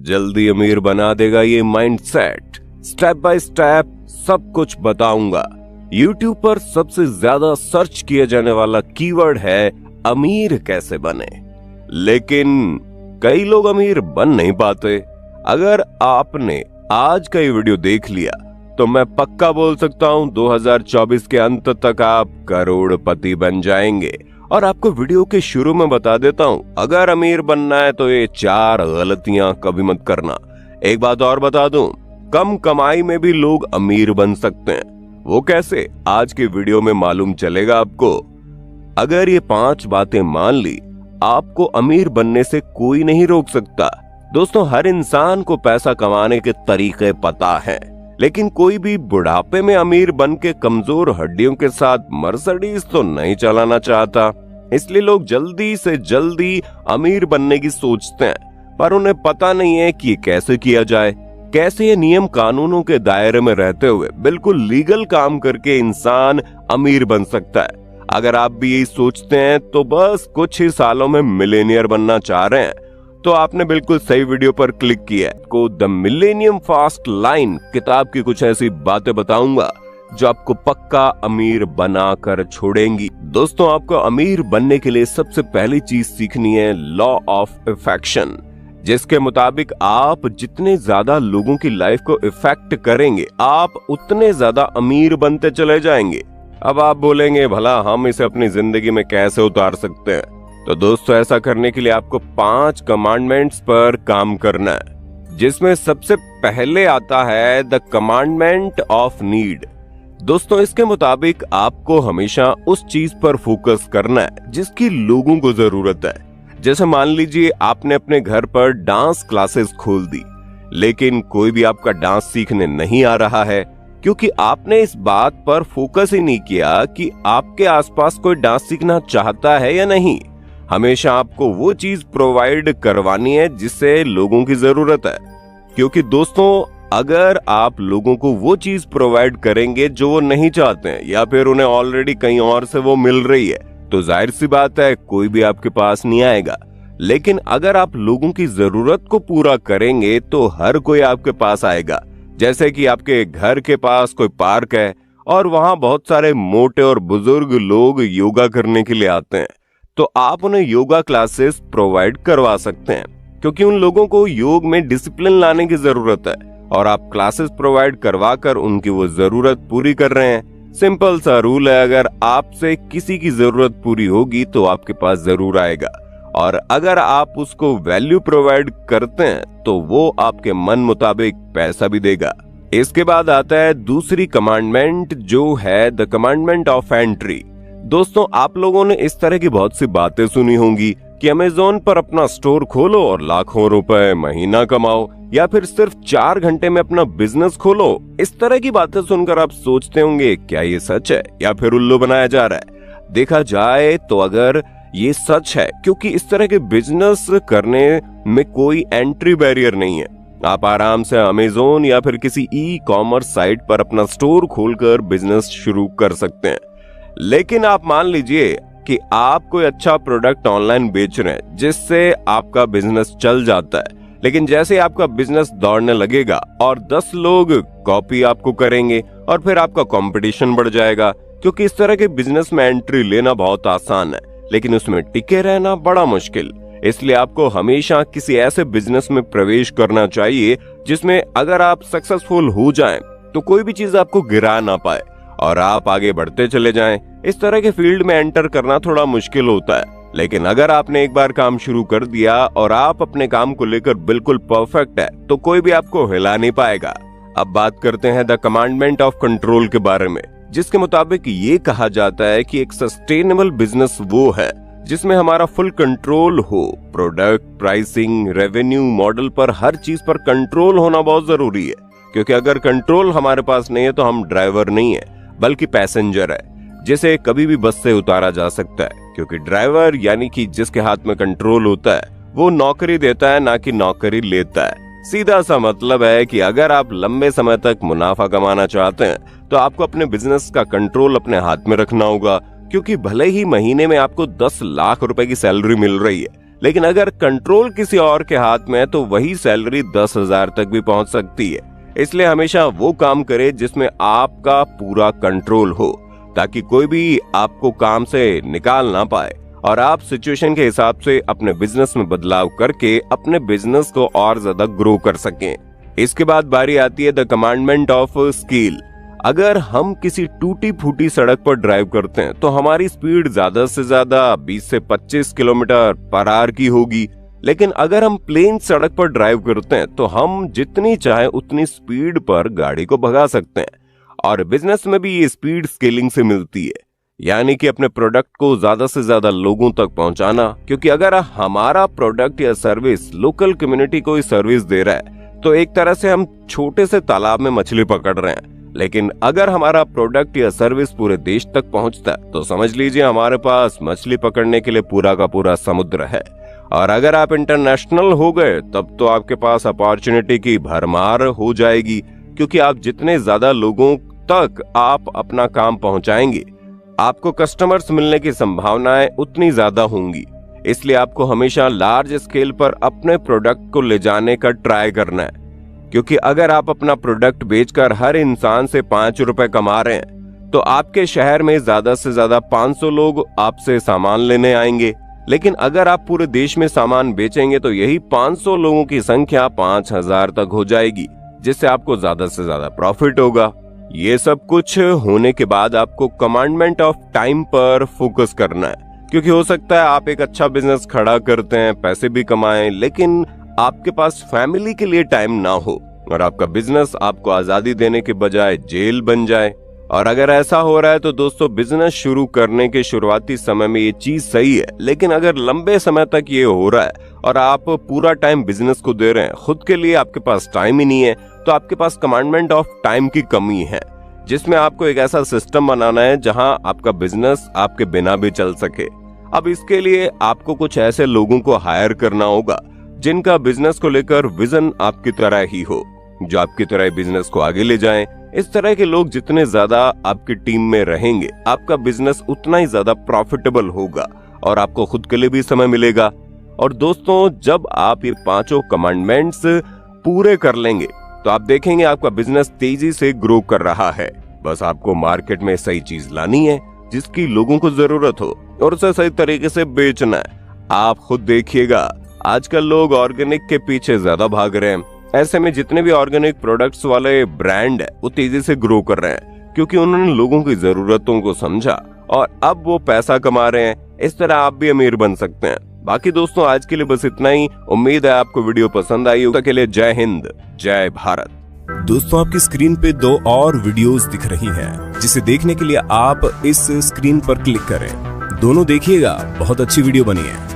जल्दी अमीर बना देगा ये माइंडसेट। स्टेप बाय स्टेप सब कुछ बताऊंगा। YouTube पर सबसे ज्यादा सर्च किया जाने वाला कीवर्ड है अमीर कैसे बने, लेकिन कई लोग अमीर बन नहीं पाते। अगर आपने आज का ये वीडियो देख लिया तो मैं पक्का बोल सकता हूं 2024 के अंत तक आप करोड़पति बन जाएंगे। और आपको वीडियो के शुरू में बता देता हूं, अगर अमीर बनना है तो ये 4 गलतियां कभी मत करना। एक बात और बता दूं, कम कमाई में भी लोग अमीर बन सकते हैं। वो कैसे, आज के वीडियो में मालूम चलेगा आपको। अगर ये 5 बातें मान ली, आपको अमीर बनने से कोई नहीं रोक सकता। दोस्तों, हर इंसान को पैसा कमाने के तरीके पता है, लेकिन कोई भी बुढ़ापे में अमीर बन के कमजोर हड्डियों के साथ मर्सिडीज तो नहीं चलाना चाहता। इसलिए लोग जल्दी से जल्दी अमीर बनने की सोचते हैं, पर उन्हें पता नहीं है कि ये कैसे किया जाए। कैसे ये नियम कानूनों के दायरे में रहते हुए बिल्कुल लीगल काम करके इंसान अमीर बन सकता है। अगर आप भी यही सोचते हैं तो बस कुछ ही सालों में मिलेनियर बनना चाह रहे हैं, तो आपने बिल्कुल सही वीडियो पर क्लिक किया है। को द मिलेनियम फास्ट लाइन किताब की कुछ ऐसी बातें बताऊंगा जो आपको पक्का अमीर बना कर छोड़ेंगी। दोस्तों, आपको अमीर बनने के लिए सबसे पहली चीज सीखनी है लॉ ऑफ इफेक्शन, जिसके मुताबिक आप जितने ज्यादा लोगों की लाइफ को इफेक्ट करेंगे, आप उतने ज्यादा अमीर बनते चले जाएंगे। अब आप बोलेंगे, भला हम इसे अपनी जिंदगी में कैसे उतार सकते हैं? तो दोस्तों, ऐसा करने के लिए आपको 5 कमांडमेंट्स पर काम करना है, जिसमें सबसे पहले आता है द कमांडमेंट ऑफ नीड। दोस्तों, इसके मुताबिक आपको हमेशा उस चीज पर फोकस करना है जिसकी लोगों को जरूरत है। जैसे मान लीजिए आपने अपने घर पर डांस क्लासेस खोल दी, लेकिन कोई भी आपका डांस सीखने नहीं आ रहा है, क्योंकि आपने इस बात पर फोकस ही नहीं किया कि आपके आसपास कोई डांस सीखना चाहता है या नहीं। हमेशा आपको वो चीज प्रोवाइड करवानी है जिससे लोगों की जरूरत है, क्योंकि दोस्तों, अगर आप लोगों को वो चीज प्रोवाइड करेंगे जो वो नहीं चाहते हैं, या फिर उन्हें ऑलरेडी कहीं और से वो मिल रही है, तो जाहिर सी बात है कोई भी आपके पास नहीं आएगा। लेकिन अगर आप लोगों की जरूरत को पूरा करेंगे तो हर कोई आपके पास आएगा। जैसे कि आपके घर के पास कोई पार्क है और वहां बहुत सारे मोटे और बुजुर्ग लोग योगा करने के लिए आते हैं, तो आप उन्हें योगा क्लासेस प्रोवाइड करवा सकते हैं, क्योंकि उन लोगों को योग में डिसिप्लिन लाने की जरूरत है और आप क्लासेस प्रोवाइड करवा कर उनकी वो जरूरत पूरी कर रहे हैं। सिंपल सा रूल है, अगर आपसे किसी की जरूरत पूरी होगी तो आपके पास जरूर आएगा, और अगर आप उसको वैल्यू प्रोवाइड करते हैं तो वो आपके मन मुताबिक पैसा भी देगा। इसके बाद आता है दूसरी कमांडमेंट, जो है द कमांडमेंट ऑफ एंट्री। दोस्तों, आप लोगों ने इस तरह की बहुत सी बातें सुनी होंगी कि अमेज़न पर अपना स्टोर खोलो और लाखों रुपए महीना कमाओ, या फिर सिर्फ 4 घंटे में अपना बिजनेस खोलो। इस तरह की बातें सुनकर आप सोचते होंगे, क्या ये सच है या फिर उल्लू बनाया जा रहा है? देखा जाए तो अगर ये सच है, क्योंकि इस तरह के बिजनेस करने में कोई एंट्री बैरियर नहीं है। आप आराम से अमेज़न या फिर किसी ई कॉमर्स साइट पर अपना स्टोर खोलकर बिजनेस शुरू कर सकते हैं। लेकिन आप मान लीजिए कि आप कोई अच्छा प्रोडक्ट ऑनलाइन बेच रहे हैं जिससे आपका बिजनेस चल जाता है, लेकिन जैसे आपका बिजनेस दौड़ने लगेगा और 10 लोग कॉपी आपको करेंगे और फिर आपका कंपटीशन बढ़ जाएगा, क्योंकि इस तरह के बिजनेस में एंट्री लेना बहुत आसान है, लेकिन उसमें टिके रहना बड़ा मुश्किल। इसलिए आपको हमेशा किसी ऐसे बिजनेस में प्रवेश करना चाहिए जिसमें अगर आप सक्सेसफुल हो जाएं तो कोई भी चीज आपको गिरा ना पाए और आप आगे बढ़ते चले जाएं। इस तरह के फील्ड में एंटर करना थोड़ा मुश्किल होता है, लेकिन अगर आपने एक बार काम शुरू कर दिया और आप अपने काम को लेकर बिल्कुल परफेक्ट है तो कोई भी आपको हिला नहीं पाएगा। अब बात करते हैं द कमांडमेंट ऑफ कंट्रोल के बारे में, जिसके मुताबिक ये कहा जाता है कि एक सस्टेनेबल बिजनेस वो है जिसमें हमारा फुल कंट्रोल हो। प्रोडक्ट, प्राइसिंग, रेवेन्यू मॉडल पर हर चीज पर कंट्रोल होना बहुत जरूरी है, क्योंकि अगर कंट्रोल हमारे पास नहीं है तो हम ड्राइवर नहीं है बल्कि पैसेंजर है, जिसे कभी भी बस से उतारा जा सकता है। क्योंकि ड्राइवर यानी कि जिसके हाथ में कंट्रोल होता है वो नौकरी देता है, ना कि नौकरी लेता है। सीधा सा मतलब है कि अगर आप लंबे समय तक मुनाफा कमाना चाहते हैं तो आपको अपने बिजनेस का कंट्रोल अपने हाथ में रखना होगा, क्योंकि भले ही महीने में आपको 10 लाख रुपए की सैलरी मिल रही है, लेकिन अगर कंट्रोल किसी और के हाथ में है तो वही सैलरी 10,000 तक भी पहुंच सकती है। इसलिए हमेशा वो काम करे जिसमें आपका पूरा कंट्रोल हो, ताकि कोई भी आपको काम से निकाल ना पाए और आप सिचुएशन के हिसाब से अपने बिजनेस में बदलाव करके अपने बिजनेस को और ज्यादा ग्रो कर सकें। इसके बाद बारी आती है द कमांडमेंट ऑफ स्किल। अगर हम किसी टूटी फूटी सड़क पर ड्राइव करते हैं तो हमारी स्पीड ज्यादा से ज्यादा 20 से 25 किलोमीटर पर आवर की होगी, लेकिन अगर हम प्लेन सड़क पर ड्राइव करते हैं तो हम जितनी चाहे उतनी स्पीड पर गाड़ी को भगा सकते हैं। और बिजनेस में भी ये स्पीड स्केलिंग से मिलती है, यानी कि अपने प्रोडक्ट को ज्यादा से ज्यादा लोगों तक पहुंचाना। क्योंकि अगर हमारा प्रोडक्ट या सर्विस लोकल कम्युनिटी को ही सर्विस दे रहा है तो एक तरह से हम छोटे से तालाब में मछली पकड़ रहे हैं, लेकिन अगर हमारा प्रोडक्ट या सर्विस पूरे देश तक पहुंचता है तो समझ लीजिए हमारे पास मछली पकड़ने के लिए पूरा का पूरा समुद्र है। और अगर आप इंटरनेशनल हो गए तब तो आपके पास अपॉर्चुनिटी की भरमार हो जाएगी, क्योंकि आप जितने ज्यादा लोगों तक आप अपना काम पहुंचाएंगे आपको कस्टमर्स मिलने की संभावनाएं उतनी ज्यादा होंगी। इसलिए आपको हमेशा लार्ज स्केल पर अपने प्रोडक्ट को ले जाने का ट्राई करना है, क्योंकि अगर आप अपना प्रोडक्ट बेचकर हर इंसान से 5 रुपए कमा रहे हैं तो आपके शहर में ज्यादा से ज्यादा 500 लोग आपसे सामान लेने आएंगे। लेकिन अगर आप पूरे देश में सामान बेचेंगे तो यही 500 लोगों की संख्या 5,000 तक हो जाएगी, जिससे आपको ज्यादा से ज्यादा प्रॉफिट होगा। ये सब कुछ होने के बाद आपको कमांडमेंट ऑफ टाइम पर फोकस करना है, क्योंकि हो सकता है आप एक अच्छा बिजनेस खड़ा करते हैं, पैसे भी कमाएं, लेकिन आपके पास फैमिली के लिए टाइम ना हो और आपका बिजनेस आपको आजादी देने के बजाय जेल बन जाए। और अगर ऐसा हो रहा है तो दोस्तों, बिजनेस शुरू करने के शुरुआती समय में ये चीज सही है, लेकिन अगर लंबे समय तक ये हो रहा है और आप पूरा टाइम बिजनेस को दे रहे हैं, खुद के लिए आपके पास टाइम ही नहीं है, तो आपके पास कमांडमेंट ऑफ टाइम की कमी है, जिसमें आपको एक ऐसा सिस्टम बनाना है जहां आपका बिजनेस आपके बिना भी चल सके। अब इसके लिए आपको कुछ ऐसे लोगों को हायर करना होगा जिनका बिजनेस को लेकर विजन आपकी तरह ही हो, जो आपकी तरह बिजनेस को आगे ले जाएं। इस तरह के लोग जितने ज्यादा आपकी टीम में रहेंगे, आपका बिजनेस उतना ही ज्यादा प्रॉफिटेबल होगा और आपको खुद के लिए भी समय मिलेगा। और दोस्तों, जब आप ये 5 कमांडमेंट्स पूरे कर लेंगे तो आप देखेंगे आपका बिजनेस तेजी से ग्रो कर रहा है। बस आपको मार्केट में सही चीज लानी है जिसकी लोगों को जरूरत हो और उसे सही तरीके से बेचना है। आप खुद देखिएगा, आजकल लोग ऑर्गेनिक के पीछे ज्यादा भाग रहे हैं। ऐसे में जितने भी ऑर्गेनिक प्रोडक्ट्स वाले ब्रांड है वो तेजी से ग्रो कर रहे हैं, क्योंकि उन्होंने लोगों की जरूरतों को समझा और अब वो पैसा कमा रहे हैं। इस तरह आप भी अमीर बन सकते हैं। बाकी दोस्तों, आज के लिए बस इतना ही। उम्मीद है आपको वीडियो पसंद आई होगी। के लिए जय हिंद, जय भारत। दोस्तों, आपकी स्क्रीन पे 2 और वीडियोस दिख रही हैं, जिसे देखने के लिए आप इस स्क्रीन पर क्लिक करें। दोनों देखिएगा, बहुत अच्छी वीडियो बनी है।